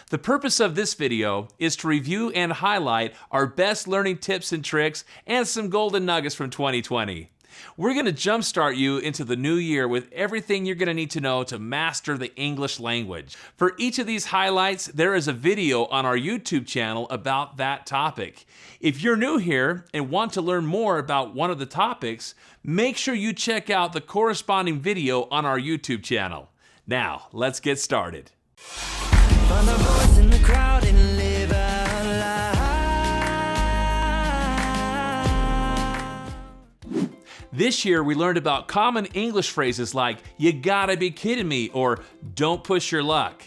The purpose of this video is to review and highlight our best learning tips and tricks and some golden nuggets from 2020. We're going to jumpstart you into the new year with everything you're going to need to know to master the English language. For each of these highlights, there is a video on our YouTube channel about that topic. If you're new here and want to learn more about one of the topics, make sure you check out the corresponding video on our YouTube channel. Now, let's get started. Find a voice in the crowd and live out loud. This year, we learned about common English phrases like, "You gotta be kidding me," or "Don't push your luck."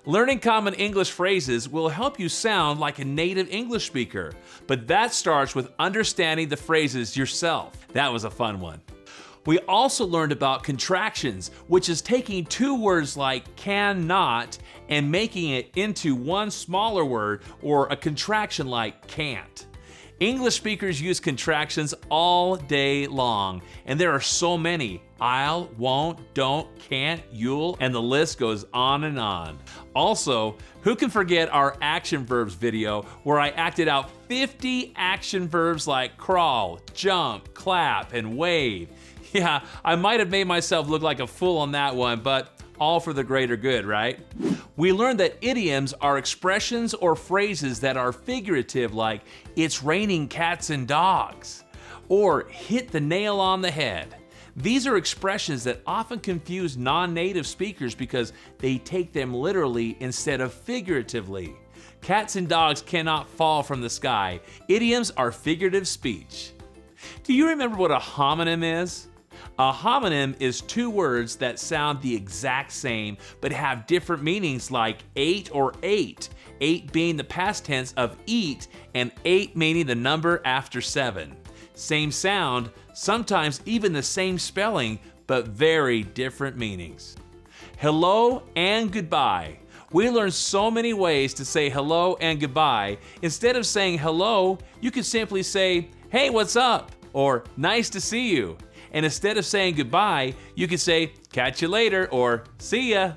Learning common English phrases will help you sound like a native English speaker, but that starts with understanding the phrases yourself. That was a fun one. We also learned about contractions, which is taking two words like cannot and making it into one smaller word or a contraction like can't. English speakers use contractions all day long, and there are so many. I'll, won't, don't, can't, you'll, and the list goes on and on. Also, who can forget our action verbs video where I acted out 50 action verbs like crawl, jump, clap, and wave. Yeah, I might have made myself look like a fool on that one, but all for the greater good, right? We learned that idioms are expressions or phrases that are figurative, like "it's raining cats and dogs," or "hit the nail on the head." These are expressions that often confuse non-native speakers because they take them literally instead of figuratively. Cats and dogs cannot fall from the sky. Idioms are figurative speech. Do you remember what a homonym is? A homonym is two words that sound the exact same but have different meanings, like ate or ate. Ate being the past tense of eat and 8 meaning the number after 7. Same sound, sometimes even the same spelling, but very different meanings. Hello and goodbye. We learned so many ways to say hello and goodbye. Instead of saying hello, you could simply say, "Hey, what's up?" or "Nice to see you." And instead of saying goodbye, you could say, "Catch you later," or "See ya."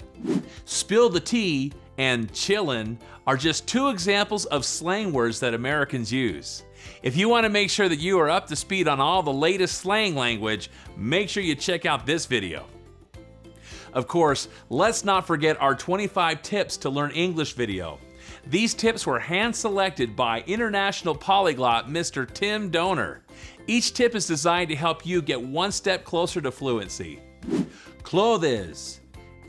Spill the tea and chillin' are just two examples of slang words that Americans use. If you want to make sure that you are up to speed on all the latest slang language, make sure you check out this video. Of course, let's not forget our 25 tips to learn English video. These tips were hand-selected by international polyglot Mr. Tim Donor. Each tip is designed to help you get one step closer to fluency. Clothes,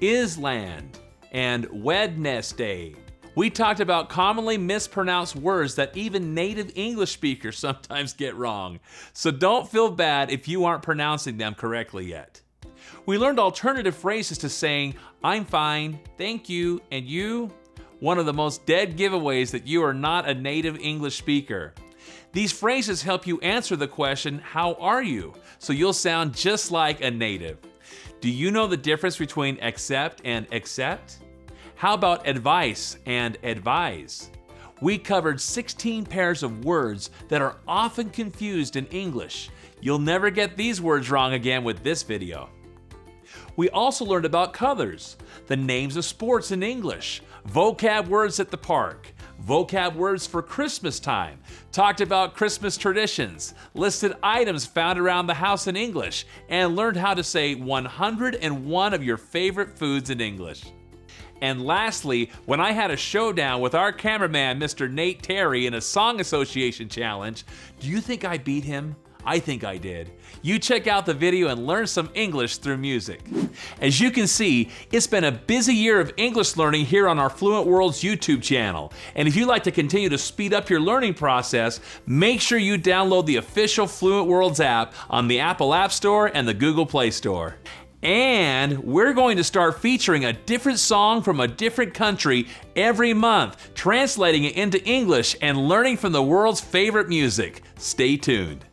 Island, and Wednesday. We talked about commonly mispronounced words that even native English speakers sometimes get wrong, so don't feel bad if you aren't pronouncing them correctly yet. We learned alternative phrases to saying, "I'm fine," "Thank you," and "you." One of the most dead giveaways that you are not a native English speaker. These phrases help you answer the question, "How are you?" so you'll sound just like a native. Do you know the difference between accept and accept? How about advice and advise? We covered 16 pairs of words that are often confused in English. You'll never get these words wrong again with this video. We also learned about colors, the names of sports in English, vocab words at the park, vocab words for Christmas time, talked about Christmas traditions, listed items found around the house in English, and learned how to say 101 of your favorite foods in English. And lastly, when I had a showdown with our cameraman, Mr. Nate Terry, in a song association challenge, do you think I beat him? I think I did. You check out the video and learn some English through music. As you can see, it's been a busy year of English learning here on our Fluent Worlds YouTube channel. And if you'd like to continue to speed up your learning process, make sure you download the official Fluent Worlds app on the Apple App Store and the Google Play Store. And we're going to start featuring a different song from a different country every month, translating it into English and learning from the world's favorite music. Stay tuned.